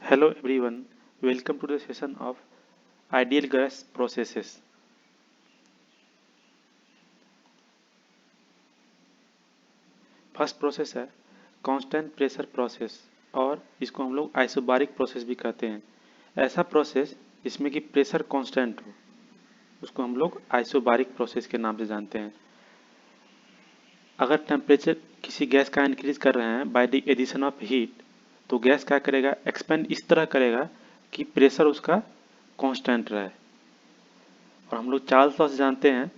Hello everyone, welcome to the session of ideal gas processes. First process है constant pressure process और इसको हम लोग आइसोबारिक प्रोसेस भी कहते हैं। ऐसा प्रोसेस जिसमें कि प्रेशर कांस्टेंट हो उसको हम लोग आइसोबारिक प्रोसेस के नाम से जानते हैं। अगर टेम्परेचर किसी गैस का इंक्रीज कर रहे हैं by the addition of heat तो गैस क्या करेगा, एक्सपेंड इस तरह करेगा कि प्रेशर उसका कांस्टेंट रहे। और हम लोग चार्ल्स लॉ से जानते हैं,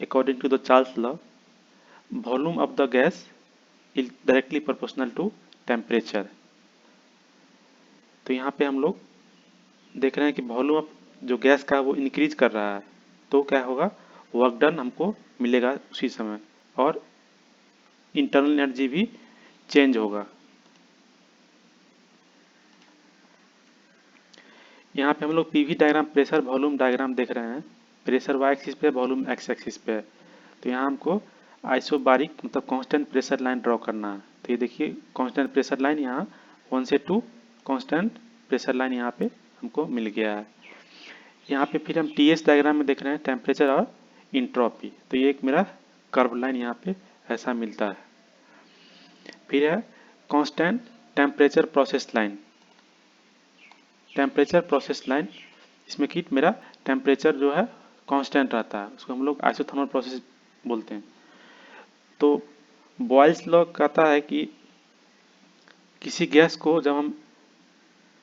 according to the Charles law volume of the gas is directly proportional to temperature. तो यहाँ पे हम लोग देख रहे हैं कि वॉल्यूम ऑफ जो गैस का वो इंक्रीज कर रहा है तो क्या होगा, वर्क डन हमको मिलेगा उसी समय और इंटरनल एनर्जी भी चेंज होगा। यहाँ पे हम लोग PV diagram pressure volume diagram देख रहे हैं। प्रेशर वाई एक्सिस पे, वॉल्यूम एक्स एक्सिस पे है। तो यहाँ हमको आइसोबारिक मतलब कांस्टेंट प्रेशर लाइन ड्रॉ करना है। तो ये देखिए कांस्टेंट प्रेशर लाइन यहाँ 1 से 2 कांस्टेंट प्रेशर लाइन यहाँ पे हमको मिल गया है। यहाँ पे फिर हम टीएस डायग्राम में देख रहे हैं टेम्परेचर और इंट्रोपी। तो ये एक मेरा कर्व लाइन यहाँ पे ऐसा मिलता है। फिर है constant temperature process line, temperature process line इसमें कि मेरा टेम्परेचर जो है कांस्टेंट रहता है, उसको हम लोग आइसोथर्मल प्रोसेस बोलते हैं। तो बॉयल्स लॉ कहता है कि किसी गैस को जब हम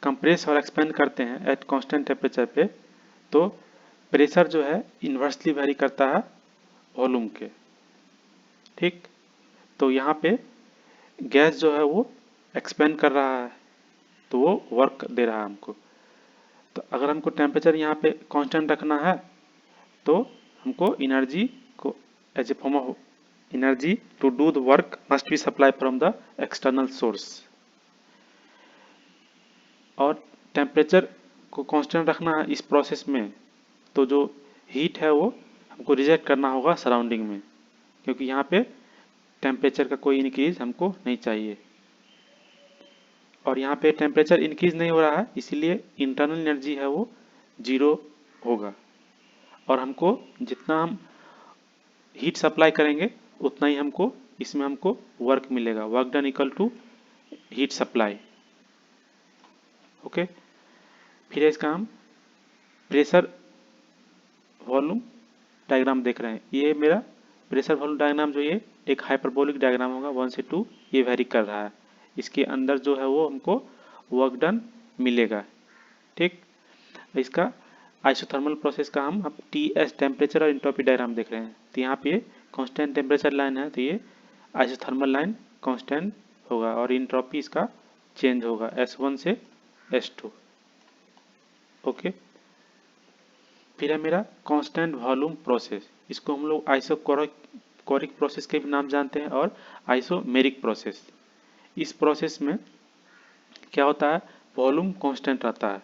कंप्रेस और एक्सपेंड करते हैं एट कांस्टेंट टेम्परेचर पे तो प्रेशर जो है इन्वर्सली वेरी करता है वॉल्यूम के। ठीक, तो यहाँ पे गैस जो है वो एक्सपेंड कर रहा है तो वो वर्क दे रहा है हमको। तो अगर हमको टेम्परेचर यहाँ पे कांस्टेंट रखना है तो हमको एनर्जी को as a form of energy to do the work must be supply from the external source. और टेम्परेचर को कांस्टेंट रखना है इस प्रोसेस में तो जो हीट है वो हमको रिजेक्ट करना होगा सराउंडिंग में, क्योंकि यहाँ पे टेम्परेचर का कोई इंक्रीज हमको नहीं चाहिए। और यहाँ पे टेम्परेचर इंक्रीज नहीं हो रहा है इसीलिए इंटरनल एनर्जी है वो जीरो होगा। और हमको जितना हम हीट सप्लाई करेंगे उतना ही हमको इसमें हमको वर्क मिलेगा, work done equal to heat supply. Okay, फिर इसका हम प्रेशर वॉल्यूम डायग्राम देख रहे हैं। ये मेरा प्रेशर वॉल्यूम डायग्राम जो ये एक हाइपरबोलिक डायग्राम होगा, 1 से 2 ये वेरी कर रहा है। इसके अंदर जो है वो हमको वर्क डन मिलेगा। ठीक, इसका आइसोथर्मल प्रोसेस का हम अब टीएस टेम्परेचर और एंट्रोपी डायग्राम देख रहे हैं। तो यहाँ पे कांस्टेंट टेम्परेचर लाइन है तो ये आइसोथर्मल लाइन कांस्टेंट होगा और एंट्रोपी इसका चेंज होगा S1 से S2। ओके, फिर है मेरा कांस्टेंट वॉल्यूम प्रोसेस, इसको हम लोग आइसोकोरिक प्रोसेस के भी नाम जानते हैं और आइसोमेरिक प्रोसेस। इस प्रोसेस में क्या होता है, वॉल्यूम कांस्टेंट रहता है।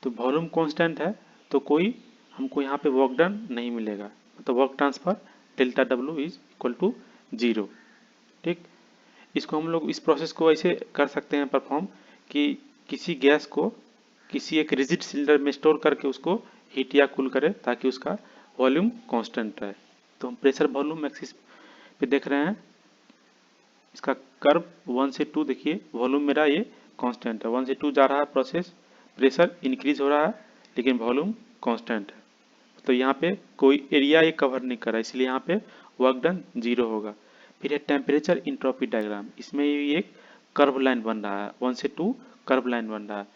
तो वॉल्यूम कांस्टेंट है तो कोई हमको यहाँ पे वर्क डन नहीं मिलेगा, तो work transfer delta W is equal to 0। ठीक, इसको हम लोग इस प्रोसेस को ऐसे कर सकते हैं परफॉर्म कि किसी गैस को किसी एक रिजिड सिलेंडर में स्टोर करके उसको हीट या कूल करें ताकि उसका वॉल्यूम कांस्टेंट रहे। तो हम प्रेशर वॉल्यूम एक्सिस पे देख रहे हैं इसका कर्व 1 से 2 देखिए, वॉल्यूम मेरा ये कांस्टेंट है, 1 से 2 जा रहा है प्रोसेस, प्रेशर इंक्रीज हो रहा है लेकिन वॉल्यूम कांस्टेंट है। तो यहाँ पे कोई एरिया ये कवर नहीं कर रहा है इसलिए यहाँ पे वर्क डन 0 होगा। फिर है टेम्परेचर इंट्रोपी डायग्राम, इसमें ये एक कर्व लाइन बन रहा है, 1 से 2 कर्व लाइन बन रहा है।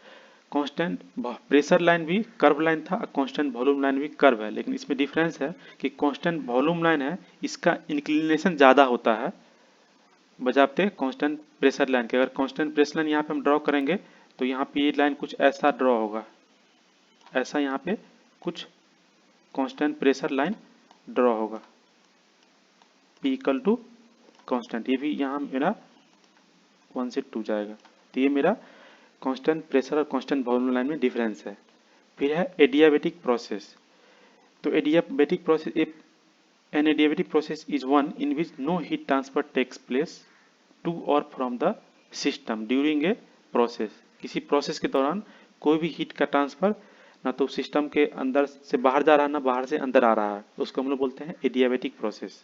कांस्टेंट प्रेशर लाइन भी कर्व लाइन था, कांस्टेंट वॉल्यूम लाइन भी कर्व है, लेकिन इसमें डिफरेंस है कि कांस्टेंट वॉल्यूम लाइन है इसका इंक्लिनेशन ज़्यादा होता है बजाते कांस्टेंट प्रेशर लाइन के। अगर कांस्टेंट प्रेशर लाइन यहाँ पे हम ड्रॉ करेंगे तो यहाँ पे ये लाइन कुछ ऐसा ड्रॉ होगा, ऐसा यहाँ पे कुछ कांस्टेंट प्रेशर लाइन ड्रॉ होगा P इक्वल टू कांस्टेंट। ये भी यहाँ मेरा 1 से 2 जाएगा। तो ये मेरा कांस्टेंट प्रेशर और कांस्टेंट वॉल्यूम लाइन में डिफरेंस है। फिर है एडियाबेटिक प्रोसेस। तो adiabatic process an adiabatic process is one in which no heat transfer takes place to or from the system during a process। किसी प्रोसेस के दौरान कोई भी हीट का ट्रांसफर ना तो सिस्टम के अंदर से बाहर जा रहा है ना बाहर से अंदर आ रहा है, उसको हम लोग बोलते हैं adiabatic process.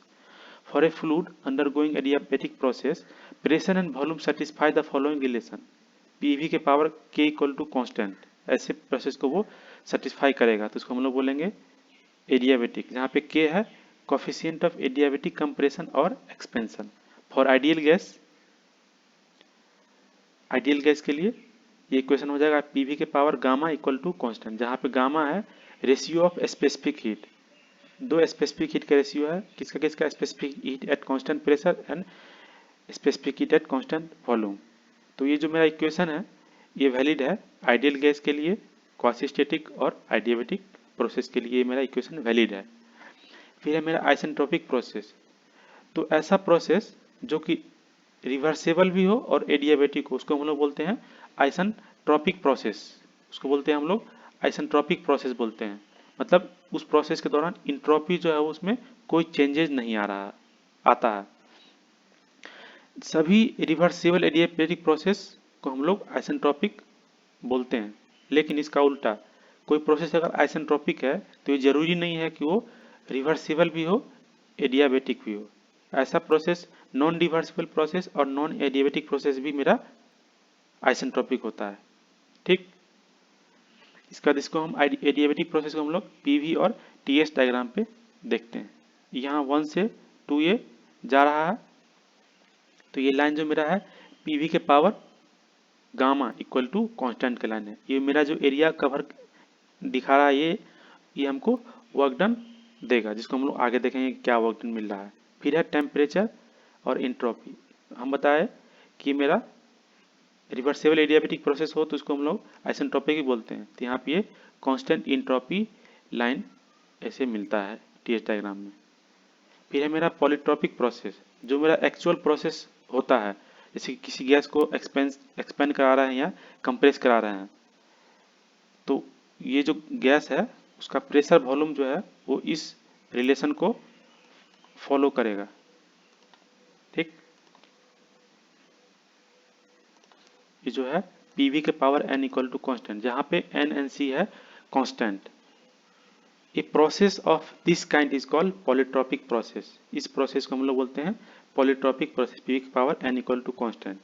For a fluid undergoing adiabatic process, pressure and volume satisfy the following relation, PV के पावर के इक्वल टू कॉन्स्टेंट, ऐसे प्रोसेस को वो सेटिस्फाई करेगा, तो उसको हम लोग बोलेंगे एडियाबैटिक, जहाँ पे के है कोफिशिएंट ऑफ एडियाबैटिक कंप्रेशन और एक्सपेंशन। फॉर आइडियल गैस के लिए ये इक्वेशन हो जाएगा पीवी के power gamma equal to constant, जहाँ पे गामा है रेशियो ऑफ स्पेसिफिक हीट, दो स्पेसिफिक हीट का रेशियो है, किसका किसका, specific heat at constant pressure and specific heat at constant volume. तो ये जो मेरा इक्वेशन है ये वैलिड है आइडियल गैस के लिए, क्वासीस्टैटिक और आइडियाबैटिक प्रोसेस के लिए मेरा इक्वेशन वैलिड है। फिर है मेरा आइसेंट्रोपिक प्रोसेस, तो ऐसा प्रोसेस जो कि रिवर्सेबल भी हो और एडियाबैटिक हो, उसको हम लोग बोलते हैं आइसेंट्रोपिक प्रोसेस, उसको बोलते हैं हम लोग आइसेंट्रोपिक प्रोसेस बोलते हैं। मतलब उस प्रोसेस के दौरान इंट्रोपी जो है उसमें कोई चेंजेस नहीं आता है। सभी रिवर्सेबल एडियाबैटिक प्रोसेस को हम लोग आइसेंट्रोपिक बोलते हैं, लेकिन इसका उल्टा कोई प्रोसेस अगर आइसेंट्रोपिक है तो ये जरूरी नहीं है कि वो रिवर्सिबल भी हो एडियाबैटिक भी हो। ऐसा प्रोसेस नॉन रिवर्सिबल प्रोसेस और नॉन एडियाबैटिक प्रोसेस भी मेरा आइसेंट्रोपिक होता है। ठीक, इसका जिसको हम एडियाबैटिक प्रोसेस को हम लोग पीवी और टीएस डायग्राम पे देखते हैं। यहाँ 1 से 2a जा रहा है, तो ये लाइन जो मेरा है पीवी के power gamma equal to constant का लाइन है। ये मेरा जो एरिया कवर दिखा रहा है ये हमको वर्क डन देगा, जिसको हम लोग आगे देखेंगे क्या वर्क डन मिल रहा है। फिर है टेम्परेचर और इंट्रोपी, हम बताए कि मेरा रिवर्सेबल एडियाबैटिक प्रोसेस हो तो उसको हम लोग आइसेंट्रोपिक ही बोलते हैं। तो यहाँ पे ये कांस्टेंट इंट्रोपी लाइन ऐसे मिलता है टीएस डायग्राम में। फिर है मेरा पॉलीट्रोपिक प्रोसेस, जो मेरा एक्चुअल प्रोसेस होता है, जैसे कि किसी गैस को एक्सपेंड करा रहे हैं या कंप्रेस करा रहे हैं, तो ये जो गैस है उसका प्रेशर वॉल्यूम जो है वो इस रिलेशन को फॉलो करेगा। ठीक, ये जो है पीवी के power N equal to constant, जहाँ पे एन एन सी है constant. A process of this kind is called polytropic process, इस प्रोसेस को हम लोग बोलते हैं पॉलीट्रोपिक प्रोसेस, पीवी की power N equal to constant,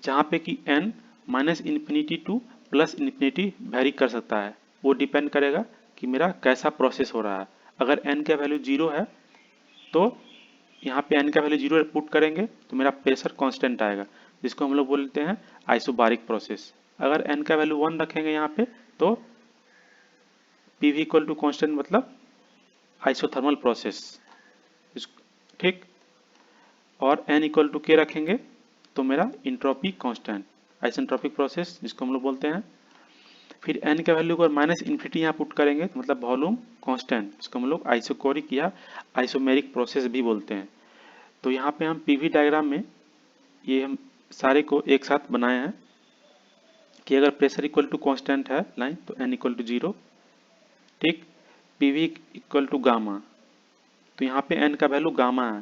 जहाँ पे कि N minus infinity to plus infinity vary कर सकता है। वो डिपेंड करेगा कि मेरा कैसा प्रोसेस हो रहा है। अगर एन का वैल्यू 0 है तो यहाँ पे एन का वैल्यू 0 पुट करेंगे तो मेरा प्रेशर कांस्टेंट आएगा, जिसको हम लोग बोलते हैं आइसोबारिक प्रोसेस। अगर एन का वैल्यू 1 रखेंगे यहाँ पे तो पीवी इक्वल टू कांस्टेंट, मतलब आइसोथर्मल प्रोसेस। ठीक, और एन इक्वल टू के रखेंगे तो मेरा इंट्रोपी कांस्टेंट, आइसेंट्रोपिक प्रोसेस जिसको हम लोग बोलते हैं। फिर एन का वैल्यू को माइनस इन्फिनिटी यहाँ पुट करेंगे तो मतलब वॉल्यूम कांस्टेंट, जिसको हम लोग आइसोकोरिक या आइसोमेरिक प्रोसेस भी बोलते हैं। तो यहाँ पे हम पीवी डायग्राम में ये हम सारे को एक साथ बनाए हैं कि अगर प्रेशर इक्वल टू कांस्टेंट है लाइन तो एन इक्वल टू 0। ठीक, पीवी इक्वल टू गामा, तो यहाँ पे एन का वैल्यू गामा है,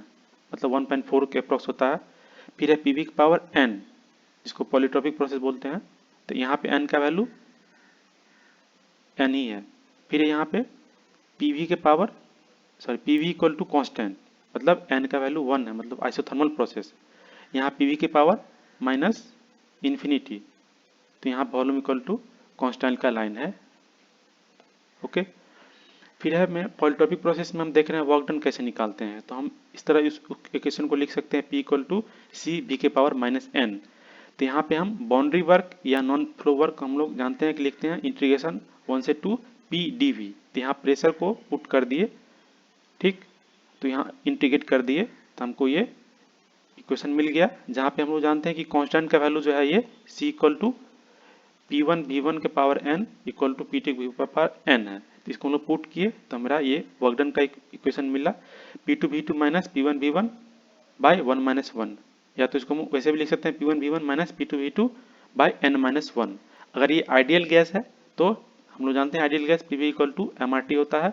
मतलब 1.4 के अप्रॉक्स होता है। फिर है पीवी की पावर एन, जिसको पॉलीट्रोपिक प्रोसेस बोलते हैं, तो यहाँ पे एन का वैल्यू एन ही है। फिर यहाँ पे पीवी के power PV equal to constant, मतलब एन का वैल्यू 1 है, मतलब आइसोथर्मल प्रोसेस। यहाँ पीवी के पावर माइनस इन्फिनिटी, तो यहाँ वॉल्यूम इक्वल टू कांस्टेंट का लाइन है। ओके, फिर है मैं पॉलीट्रोपिक प्रोसेस में हम देख रहे हैं वर्क डन कैसे निकालते हैं, तो हम इस तरह इस इक्वेशन को लिख सकते हैं P equal to C V के पावर माइनस एन। तो यहाँ पे हम बाउंड्री वर्क या नॉन फ्लो वर्क हम लोग जानते हैं कि लिखते हैं इंटीग्रेशन 1 से 2 पी डी वी। तो यहाँ प्रेशर को पुट कर दिए, ठीक, तो यहाँ इंटीग्रेट कर दिए तो हमको ये इक्वेशन मिल गया, जहाँ पे हम लोग जानते हैं कि कांस्टेंट का वैल्यू जो है ये C equal to P1 V1 के power n equal to P2 V2 के पावर n है। तो इसको हम लोग पुट किए तो मेरा ये वर्क डन का इक्वेशन मिला P2 V2 minus P1 V1 bye 1 minus 1, या तो इसको हम वैसे भी लिख सकते हैं P1 V1 minus P2 V2 bye n minus 1। अगर ये आइडियल गैस है तो हम लोग जानते हैं ideal gas PV equal to MRT होता है,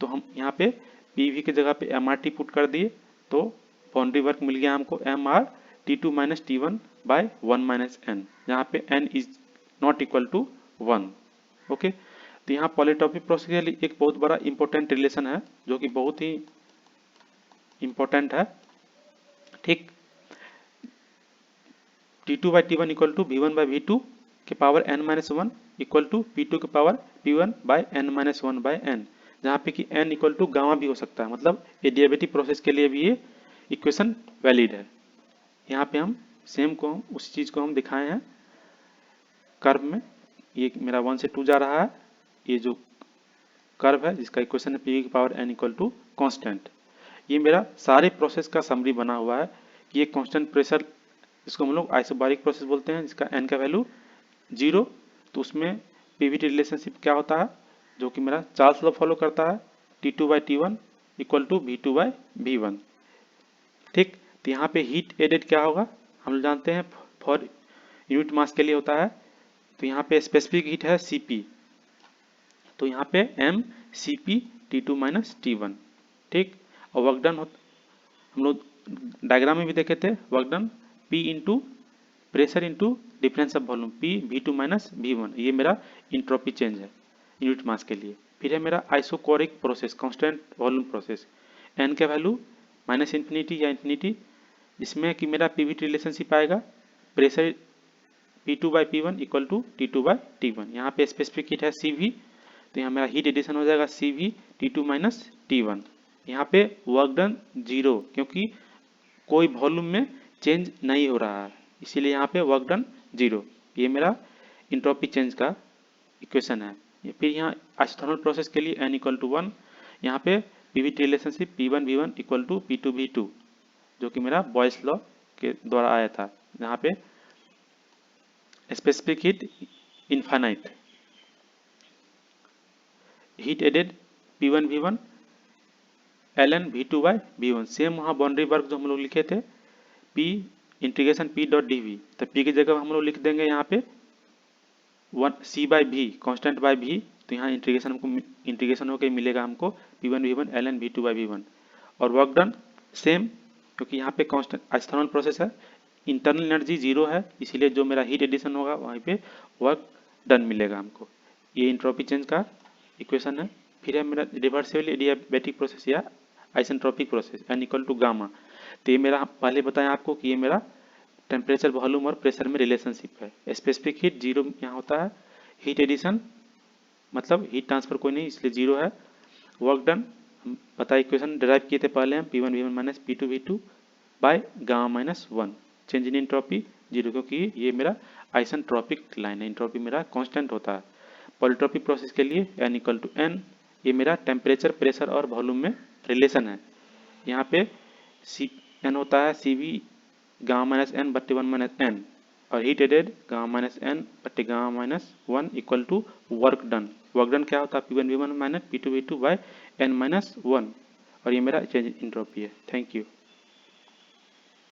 तो हम यहाँ पे PV की जगह पे MRT पुट कर दिए तो बाउंड्री वर्क मिल गया हमको MR T2 minus T1 by 1 minus n, जहाँ पे n is not equal to 1। Okay, तो यहाँ पॉलीट्रॉपिक प्रोसेस के लिए एक बहुत बड़ा इंपॉर्टेंट रिलेशन है जो कि बहुत ही इंपॉर्टेंट है। ठीक, T2 by T1 equal to V1 by V2 के power n minus one equal to P2 के power P1 by n minus one by n, जहाँ पे कि n इक्वल टू गामा भी हो सकता है, मतलब एडियाबेटिक प्रोसेस के लिए भी ये इक्वेशन वैलिड है। यहाँ पे हम सेम को उस चीज़ को हम दिखाए हैं कर्व में। ये मेरा 1 से 2 जा रहा है, ये जो कर्व है जिसका इक्वेशन है P की power n equal to constant. ये मेरा सारे प्रोसेस का समरी बना हुआ है कि ये कांस्टेंट प्रेशर, इसको हम लोग आइसोबारिक प्रोसेस बोलते हैं, जिसका n का वैल्यू 0। तो उसमें पीवीटी रिलेशनशिप क्या होता है जो कि मेरा चार्ल्स लॉ फॉलो करता है, T2 by T1 equal to V2 by V1। ठीक, तो यहाँ पे हीट एडेड क्या होगा हम लोग जानते हैं, फॉर यूनिट मास के लिए होता है। तो यहाँ पे स्पेसिफिक हीट है Cp, तो यहाँ पे m Cp T2 minus T1। ठीक, और वर्क डन हम लोग डायग्राम में भी देखे थे, work done P into pressure into difference of volume P V2 minus V1। ये मेरा इंट्रोपी चेंज है यूनिट मास के लिए। फिर है मेरा isochoric process, constant volume process, n का वैल्यू माइनस इन्फिनिटी या इन्फिनिटी, इसमें कि मेरा पीवीटी रिलेशनशिप आएगा pressure P2 by P1 equal to T2 by T1। यहाँ पे स्पेसिफिक हीट है CV, तो यहाँ मेरा हीट एडिशन हो जाएगा CV T2 माइनस T1। यहाँ पे वर्क डन 0 क्योंकि कोई वॉल्यूम में चेंज नहीं हो रहा है, इसीलिए यहाँ पे वर्क डन 0। ये मेरा इंट्रोपी चेंज का इक्वेशन है। फिर यहाँ आइसोथर्मल प्रोसेस के लिए n इक्वल टू 1, यहाँ पे Pvt relationship P1 V1 equal to P2 V2 जो कि मेरा बॉयस लॉ के द्वारा आया था, जहाँ पे specific heat infinite, heat added P1 V1 ln V2 by V1। Same वहाँ बाउंड्री वर्क जो हम लोग लिखे थे P integration P dot dV, तो P की जगह हम लोग लिख देंगे यहाँ पे 1 C by V constant by V। तो यहाँ इंटीग्रेशन होकर मिलेगा हमको P1 V1 ln V2 by V1। और वर्क डन सेम, क्योंकि यहाँ पे कांस्टेंट आइसोथर्मल प्रोसेस है, इंटरनल एनर्जी 0 है, इसीलिए जो मेरा हीट एडिशन होगा वहीं पे वर्क डन मिलेगा हमको। ये इंट्रोपी चेंज का इक्वेशन है। फिर है मेरा रिवर्सिबल एडियाबेटिक प्रोसेस या isentropic process n equal to gamma. तो ये मेरा पहले बताया आपको कि ये मेरा टेम्परेचर वॉल्यूम और प्रेशर में रिलेशनशिप है। स्पेसिफिक हीट 0 यहाँ होता है, हीट एडिशन मतलब हीट ट्रांसफर कोई नहीं इसलिए 0 है। वर्क डन हम पता इक्वेशन डिराइव किए थे पहले हम P1 V1 minus P2 V2 by gamma minus 1, change in entropy 0 क्योंकि ये मेरा आइसेंट्रोपिक लाइन है, इंट्रोपी मेरा कांस्टेंट होता है। पॉलीट्रोपिक प्रोसेस के लिए n इक्वल टू n, ये मेरा टेम्परेचर प्रेशर और वॉल्यूम में रिलेशन है। यहाँ पे n होता है CV गामा माइनस n बट्टे 1 माइनस n, और heat added gamma minus n बट्टे gamma minus 1 equal to work done. Work done क्या होता है P1 V1 minus P2 V2 bye n minus 1, और ये मेरा चेंज इंट्रोपी है। Thank you.